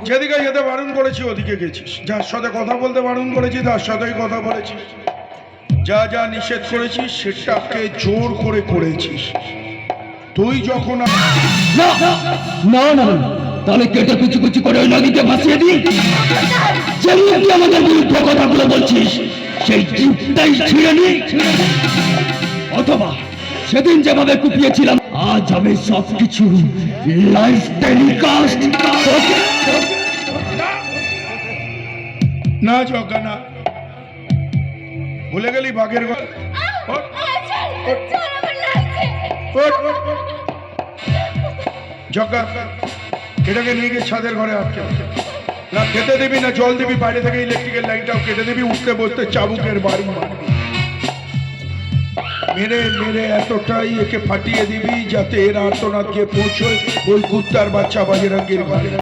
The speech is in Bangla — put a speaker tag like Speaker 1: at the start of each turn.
Speaker 1: যেদিকে যেতে বারণ করেছি ওদিকে গেছিস, যার সাথে কথা বলতে বারণ করেছি তার সাথেই কথা বলেছিস, যা যা নিষেধ করেছিস সেটাকে জোর করে করেছিস। তুই যখন
Speaker 2: না না না, তাহলে কেটে কুচি কুচি করে ওই নদীতে ভাসিয়ে দিই। যেমন তুই আমাদের বিরুদ্ধে কথাগুলো বলছিস সেই জিপটাই ছিঁড়ে নি, অথবা সেদিন যেভাবে কুপিয়েছিলাম আজ আমি সবকিছু লাইভ টেলিকাস্ট।
Speaker 1: না জগা না, ভুলে গেলি বাঘের গলা। জগা, এটাকে নিয়ে গিয়ে ছাদের ঘরে আটকে না খেতে দিবি না জল দিবি, বাইরে থেকে ইলেকট্রিকের লাইনটাও কেটে দিবি, উঠতে বসতে চাবুকের বাড়ি মারবি, মেরে মেরে এতটাই একে ফাটিয়ে দিবি যাতে এর আর্তনাদ গিয়ে পৌঁছয় ওই কুত্তার বাচ্চা বাজেরঙ্গের ঘরে।